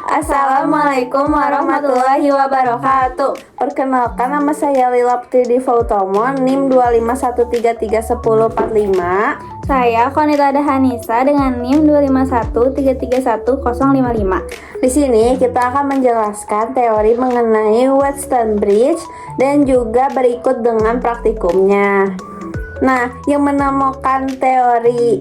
Assalamualaikum warahmatullahi wabarakatuh. Perkenalkan, nama saya Lila Putri Diva Utomo, NIM 251331045. Saya Konita Dahanisa dengan NIM 251331055. Di sini kita akan menjelaskan teori mengenai Wheatstone Bridge dan juga berikut dengan praktikumnya. Nah, yang menemukan teori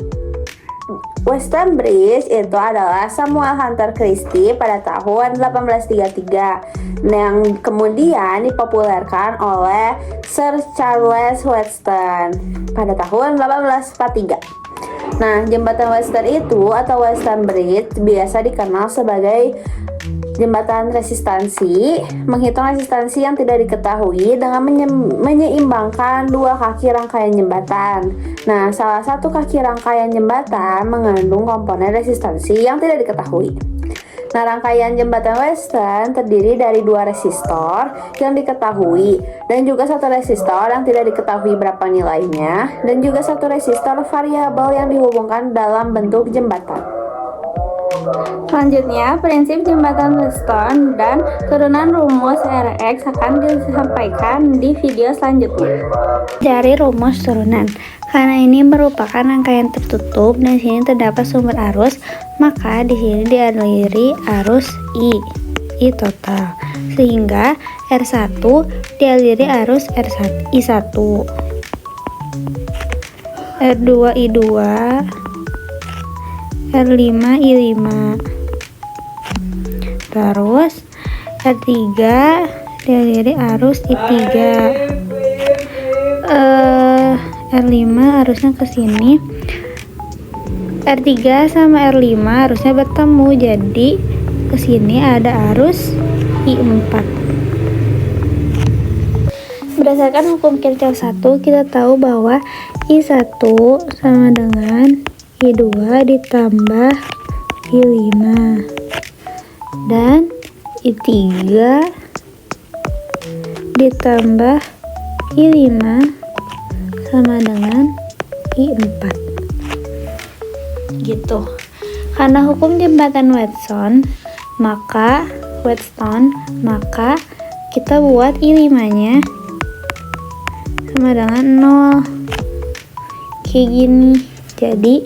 Wheatstone Bridge itu adalah Samuel Hunter Christie pada tahun 1833 yang kemudian dipopulerkan oleh Sir Charles Wheatstone pada tahun 1843. Nah, jembatan Wheatstone itu atau Wheatstone Bridge biasa dikenal sebagai jembatan resistansi, menghitung resistansi yang tidak diketahui dengan menyeimbangkan dua kaki rangkaian jembatan. Nah, salah satu kaki rangkaian jembatan mengandung komponen resistansi yang tidak diketahui. Nah, rangkaian jembatan Wheatstone terdiri dari dua resistor yang diketahui dan juga satu resistor yang tidak diketahui berapa nilainya dan juga satu resistor variabel yang dihubungkan dalam bentuk jembatan. Selanjutnya, prinsip jembatan Wheatstone dan turunan rumus Rx akan disampaikan di video selanjutnya. Dari rumus turunan, karena ini merupakan rangkaian tertutup dan di sini terdapat sumber arus, maka di sini dialiri arus I total, sehingga R1 dialiri arus I1, R2 I2, R5 I5, terus R3 dialiri arus I3, R5 arusnya ke sini, R3 sama R5 harusnya bertemu, jadi ke sini ada arus I4. Berdasarkan hukum Kirchhoff 1, kita tahu bahwa I1 sama dengan I2 ditambah I5 dan I3 ditambah I5 sama dengan I4 gitu. Karena hukum jembatan Wheatstone, maka kita buat I5 nya sama dengan 0 kayak gini. Jadi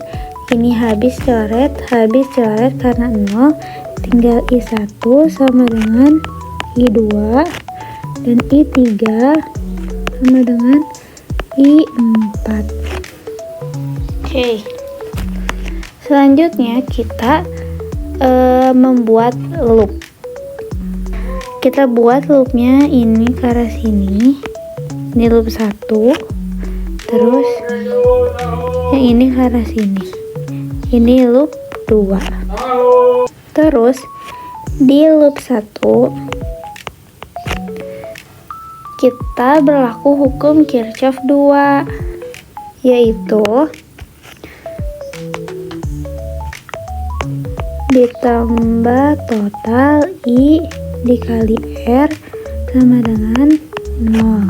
ini habis coret karena 0, tinggal I1 sama dengan I2 dan I3 sama dengan I4. Oke. Selanjutnya kita membuat loop. Kita buat loopnya ini ke arah sini. Ini loop 1. Terus yang ini ke arah sini. Ini loop 2. Terus di loop 1 kita berlaku hukum Kirchhoff 2, yaitu ditambah total I dikali R sama dengan 0.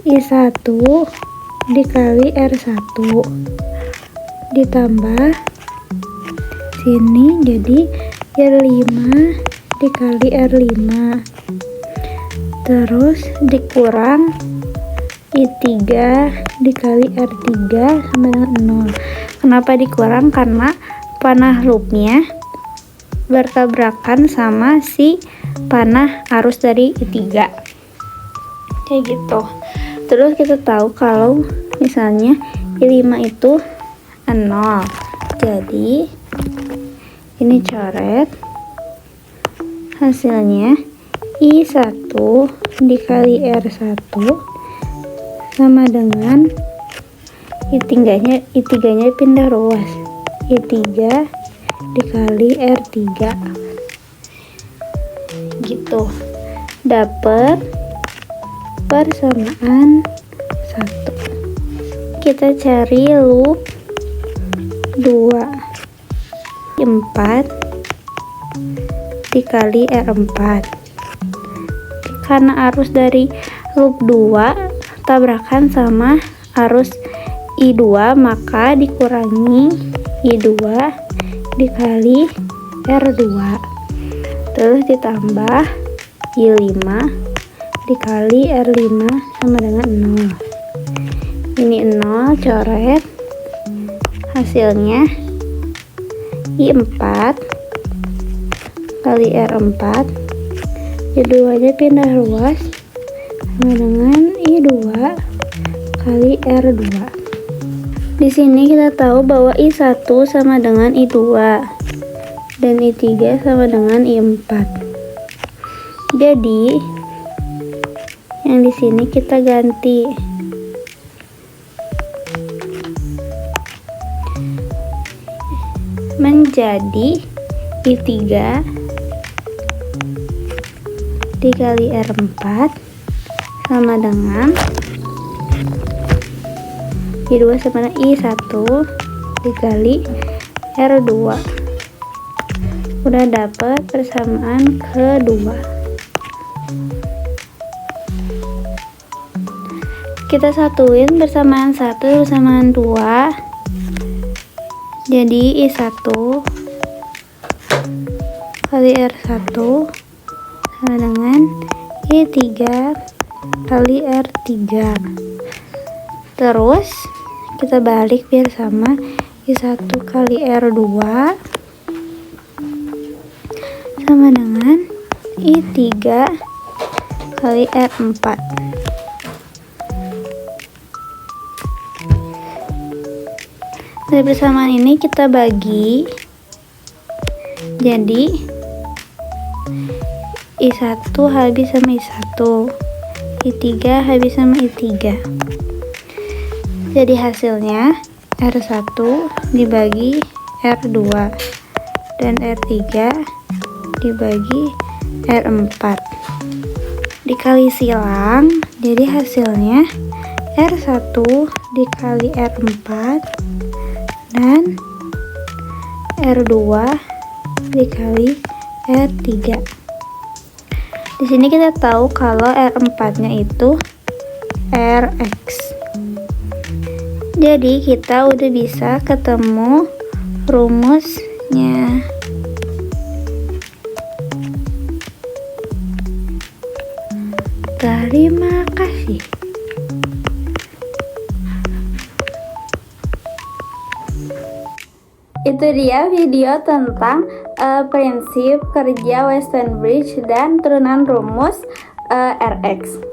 I1 dikali R1 ditambah sini jadi R5 dikali R5, terus dikurang I3 dikali R3 sama dengan 0. Kenapa dikurang? Karena panah loopnya bertabrakan sama si panah arus dari I3 kayak gitu. Terus kita tahu kalau misalnya I5 itu 0, jadi ini coret, hasilnya I1 dikali R1 sama dengan I3 nya pindah ruas, I3 dikali R3 gitu, dapat persamaan 1. Kita cari loop 2, 4 dikali R4. Karena arus dari loop 2 tabrakan sama arus I2, maka dikurangi I2 dikali R2, terus ditambah I5 dikali R5 sama dengan 0. Ini 0 coret, hasilnya I4 kali R4, I2 nya pindah luas sama dengan I2 kali R2. Di sini kita tahu bahwa I1 sama dengan I2 dan I3 sama dengan I4. Jadi yang di sini kita ganti. Menjadi I3 dikali R4 sama dengan I2 sama dengan I1 dikali R2. Udah dapat persamaan kedua. Kita satuin persamaan 1 persamaan 2. Jadi I1 kali R1 sama dengan I3 kali R3. Terus kita balik biar sama, I1 kali R2 sama dengan I3 kali R4. Dari persamaan ini kita bagi, jadi I1 habis sama I1, I3 habis sama I3. Jadi hasilnya R1 dibagi R2 dan R3 dibagi R4 dikali silang, jadi hasilnya R1 dikali R4 dan R2 dikali R3. Di sini kita tahu kalau R4-nya itu Rx. Jadi kita udah bisa ketemu rumusnya. Terima kasih. Itu dia video tentang prinsip kerja Weston Bridge dan turunan rumus Rx.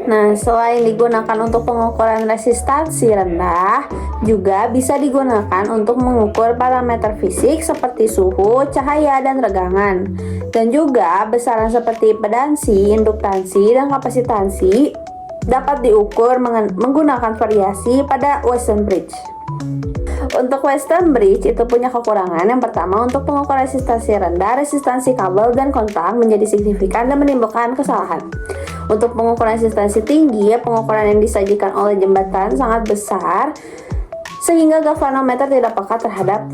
Nah, selain digunakan untuk pengukuran resistansi rendah, juga bisa digunakan untuk mengukur parameter fisik seperti suhu, cahaya, dan tegangan. Dan juga besaran seperti pedansi, induktansi, dan kapasitansi dapat diukur menggunakan variasi pada Weston Bridge. Untuk Weston Bridge itu punya kekurangan. Yang pertama, untuk pengukuran resistansi rendah, resistansi kabel dan kontak menjadi signifikan dan menimbulkan kesalahan. Untuk pengukuran resistansi tinggi, pengukuran yang disajikan oleh jembatan sangat besar sehingga galvanometer tidak peka terhadap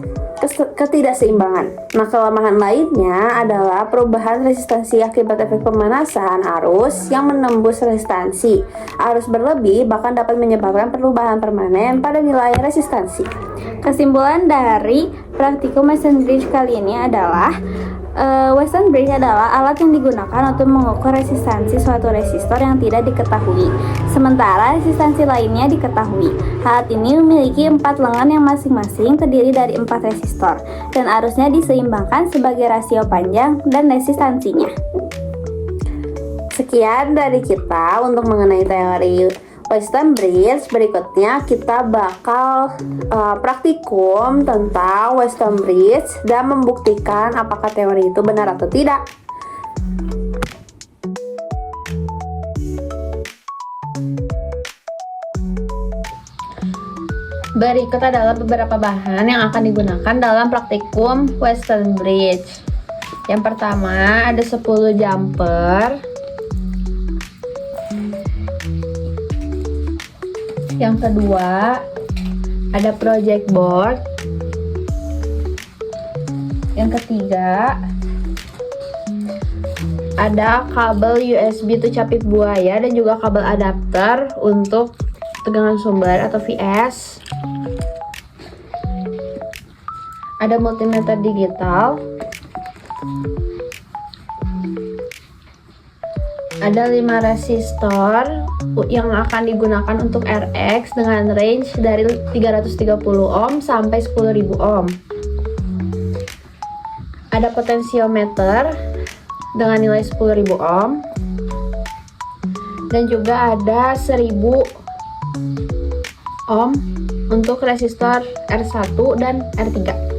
ketidakseimbangan. Nah, kelemahan lainnya adalah perubahan resistansi akibat efek pemanasan arus yang menembus resistansi. Arus berlebih bahkan dapat menyebabkan perubahan permanen pada nilai resistansi. Kesimpulan dari praktikum Weston Bridge kali ini adalah Weston Bridge adalah alat yang digunakan untuk mengukur resistansi suatu resistor yang tidak diketahui, sementara resistansi lainnya diketahui. Alat ini memiliki 4 lengan yang masing-masing terdiri dari 4 resistor, dan arusnya diseimbangkan sebagai rasio panjang dan resistansinya. Sekian dari kita untuk mengenai teori Weston Bridge. Berikutnya kita bakal praktikum tentang Weston Bridge dan membuktikan apakah teori itu benar atau tidak. Berikut adalah beberapa bahan yang akan digunakan dalam praktikum Weston Bridge. Yang pertama ada 10 jumper. Yang kedua ada project board. Yang ketiga ada kabel USB to capit buaya dan juga kabel adapter untuk tegangan sumber atau VS. ada multimeter digital, ada 5 resistor yang akan digunakan untuk RX dengan range dari 330 ohm sampai 10.000 ohm. Ada potensiometer dengan nilai 10.000 ohm, dan juga ada 1000 ohm untuk resistor R1 dan R3.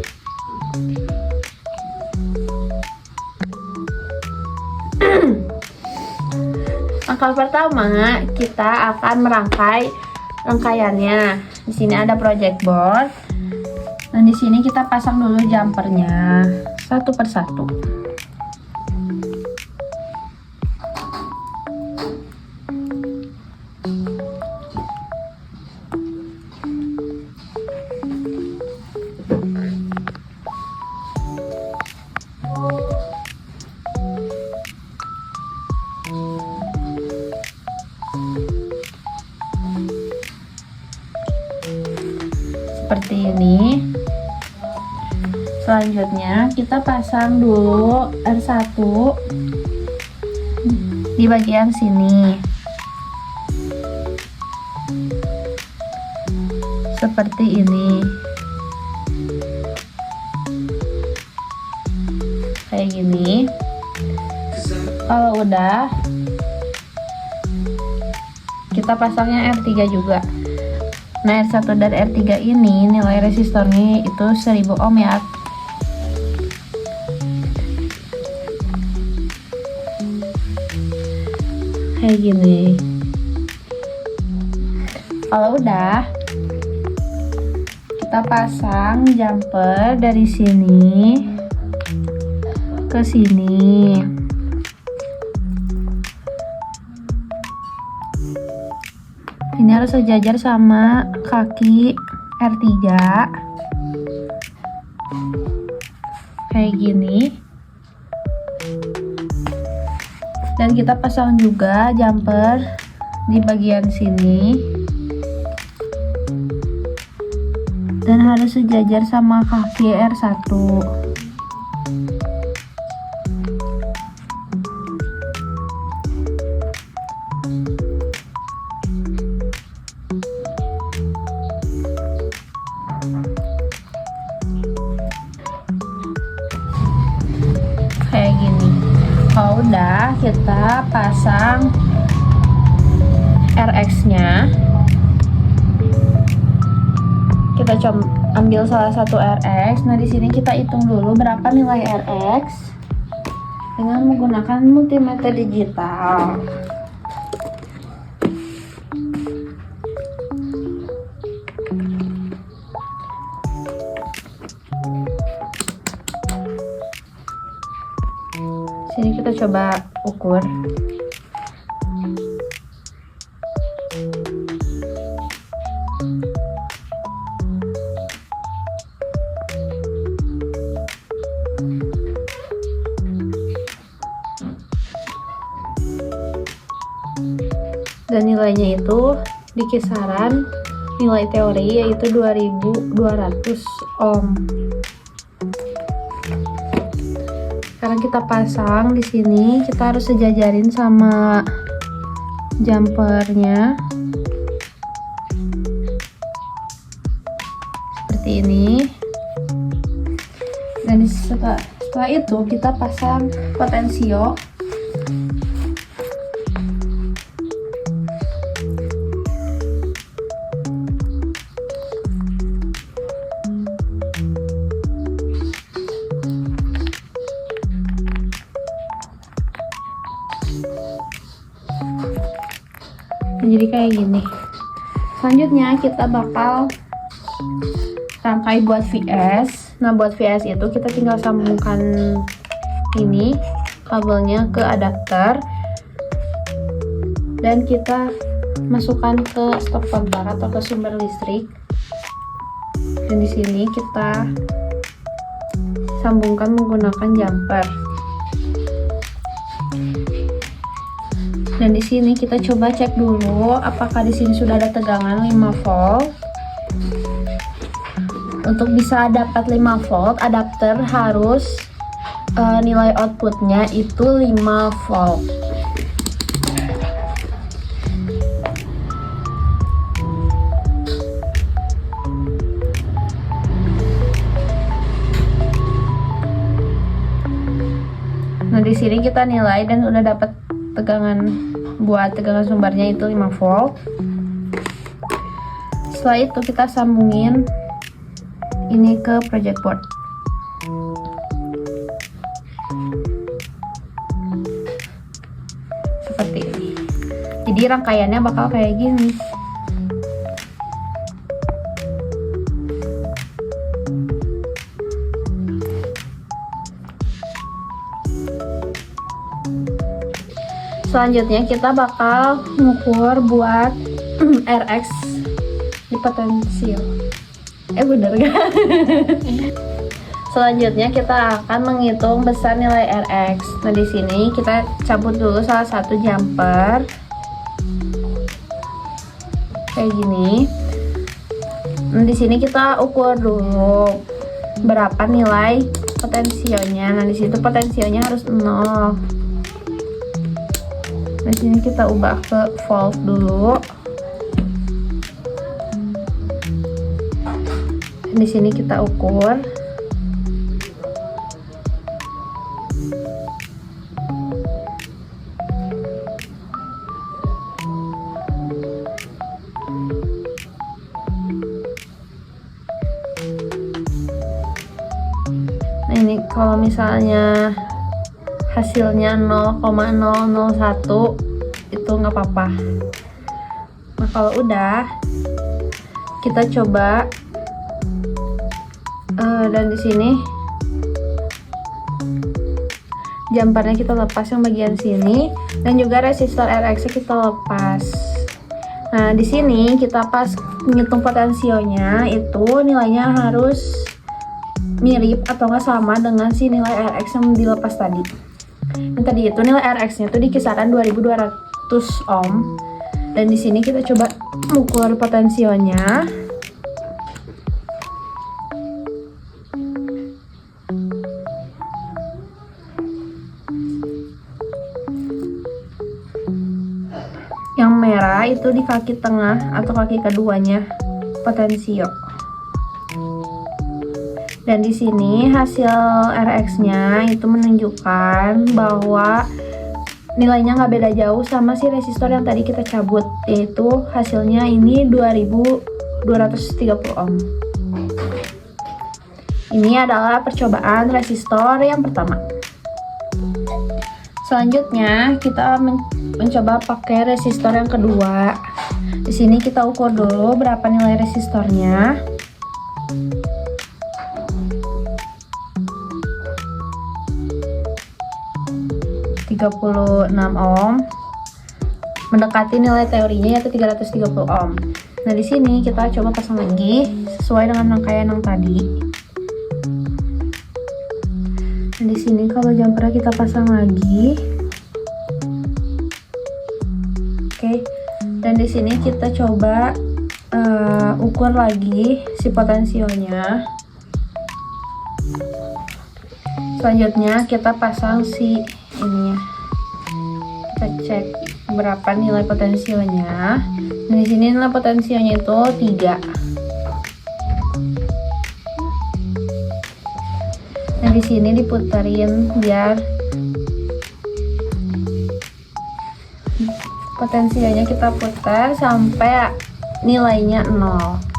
Langkah pertama, kita akan merangkai rangkaiannya. Di sini ada project board, dan di sini kita pasang dulu jumpernya satu persatu. Seperti ini. Selanjutnya kita pasang dulu R1 di bagian sini. Seperti ini. Kayak gini. Kalau udah, kita pasangnya R3 juga. Nah, R1 dan R3 ini nilai resistornya itu 1000 ohm ya. Kayak gini. Kalau udah, kita pasang jumper dari sini ke sini. Ini harus sejajar sama kaki R3 kayak gini. Dan kita pasang juga jumper di bagian sini, dan harus sejajar sama kaki R1. Kayak gini. Kalau udah, kita pasang RX-nya. Kita ambil salah satu RX. Nah, di sini kita hitung dulu berapa nilai RX dengan menggunakan multimeter digital. Sini kita coba ukur. Dan nilainya itu di kisaran nilai teori yaitu 2200 ohm. Sekarang kita pasang di sini, kita harus sejajarin sama jumpernya seperti ini. Dan setelah itu kita pasang potensio. Jadi kayak gini. Selanjutnya kita bakal rangkai buat VS. Nah, buat VS itu kita tinggal sambungkan ini kabelnya ke adapter, dan kita masukkan ke stop kontak atau ke sumber listrik. Dan di sini kita sambungkan menggunakan jumper. Dan di sini kita coba cek dulu apakah di sini sudah ada tegangan 5 volt. Untuk bisa dapat 5 volt, adapter harus nilai outputnya itu 5 volt. Nah, di sini kita nilai dan udah dapat tegangan buat tegangan sumbernya itu 5 volt. Setelah itu kita sambungin ini ke project board. Seperti ini. Jadi rangkaiannya bakal kayak gini. Selanjutnya kita bakal ngukur buat RX di potensial. Bener gak? Selanjutnya kita akan menghitung besar nilai RX. Nah, di sini kita cabut dulu salah satu jumper. Kayak gini. Nah, di sini kita ukur dulu berapa nilai potensionya. Nah, di situ potensionya harus 0. Di sini kita ubah ke volt dulu. Di sini kita ukur. Nah, ini kalau misalnya hasilnya 0,001 itu nggak apa-apa. Nah, kalau udah kita coba dan di sini jumpernya kita lepas yang bagian sini dan juga resistor RX kita lepas. Nah, di sini kita pas ngitung potensionya itu nilainya harus mirip atau nggak sama dengan si nilai RX yang dilepas tadi. Yang tadi itu nilai RX-nya itu di kisaran 2200 ohm. Dan di sini kita coba ukur potensionya. Yang merah itu di kaki tengah atau kaki keduanya potensio. Dan di sini hasil RX-nya itu menunjukkan bahwa nilainya nggak beda jauh sama si resistor yang tadi kita cabut, yaitu hasilnya ini 2230 ohm. Ini adalah percobaan resistor yang pertama. Selanjutnya kita mencoba pakai resistor yang kedua. Di sini kita ukur dulu berapa nilai resistornya. 36 ohm, mendekati nilai teorinya yaitu 330 ohm. Nah, di sini kita coba pasang lagi sesuai dengan rangkaian yang tadi. Nah, di sini kalau jumpernya kita pasang lagi. Oke. Dan di sini kita coba ukur lagi si potensionya. Selanjutnya kita pasang si ininya. Kita cek berapa nilai potensionya. Nah, di sini nilai potensionya itu 3. Nah, di sini diputerin biar potensionya kita putar sampai nilainya 0.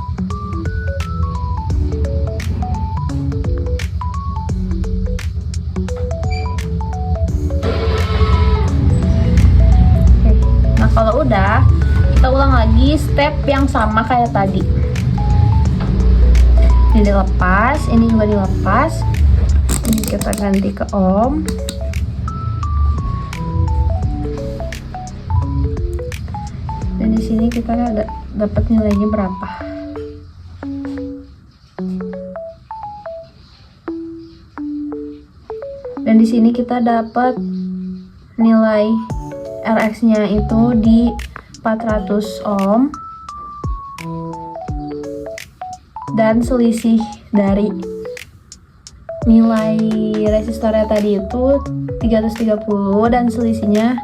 Kalau udah, kita ulang lagi step yang sama kayak tadi. Ini dilepas, ini juga dilepas. Ini kita ganti ke ohm. Dan di sini kita dapat nilainya berapa. Dan di sini kita dapat nilai RX-nya itu di 400 ohm dan selisih dari nilai resistornya tadi itu 330 dan selisihnya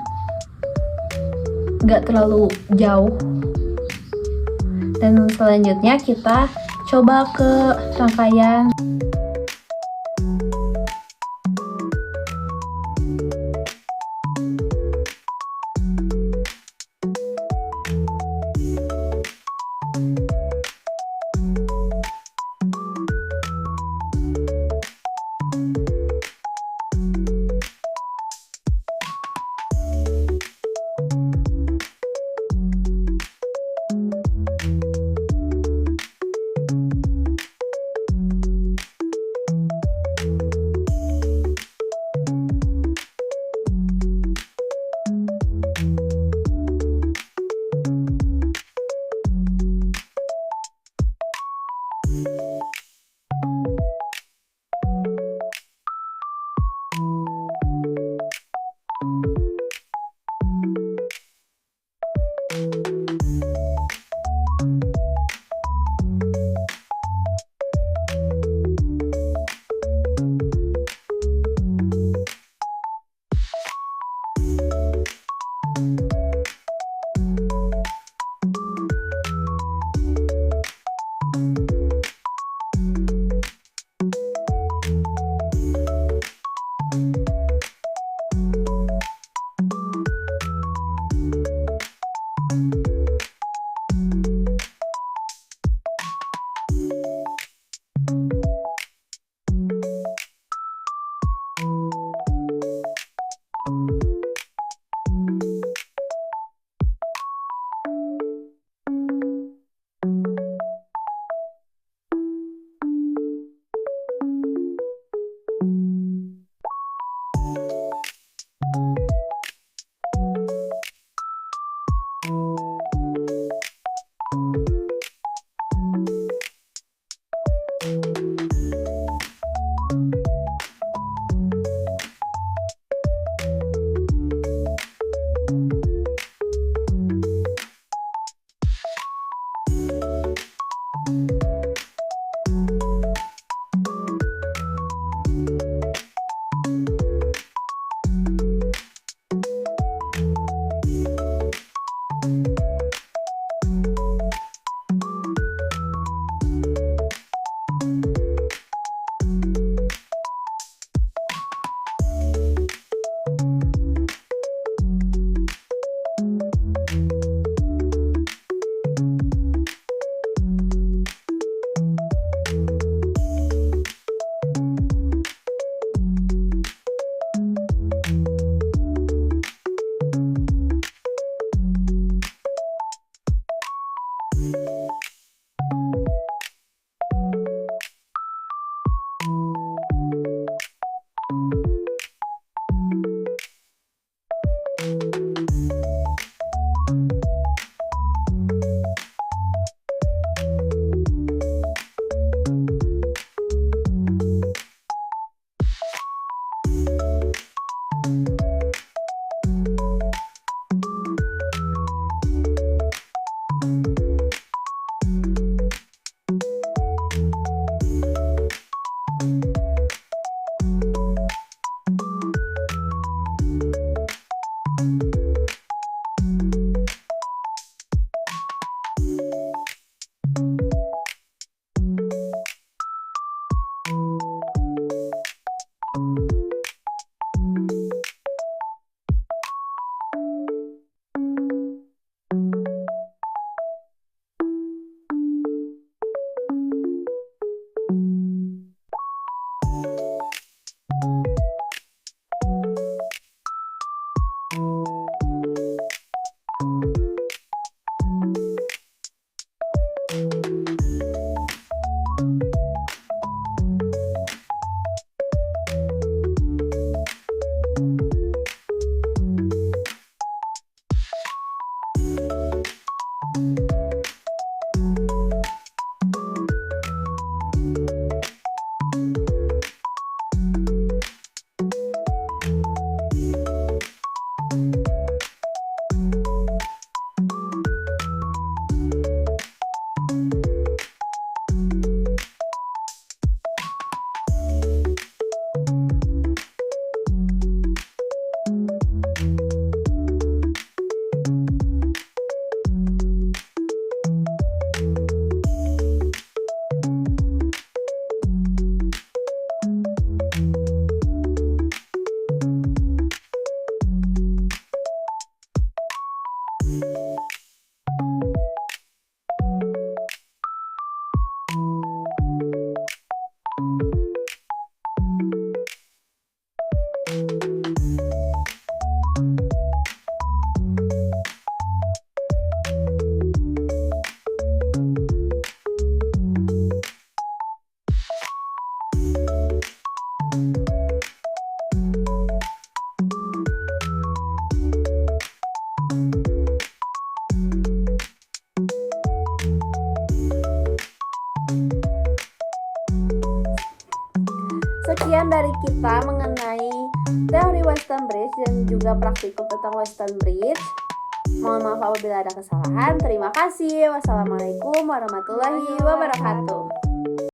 nggak terlalu jauh. Dan selanjutnya kita coba ke rangkaian. Sekian dari kita mengenai teori Western Bridge dan juga praktikum tentang Western Bridge. Mohon maaf apabila ada kesalahan. Terima kasih. Wassalamualaikum warahmatullahi wabarakatuh.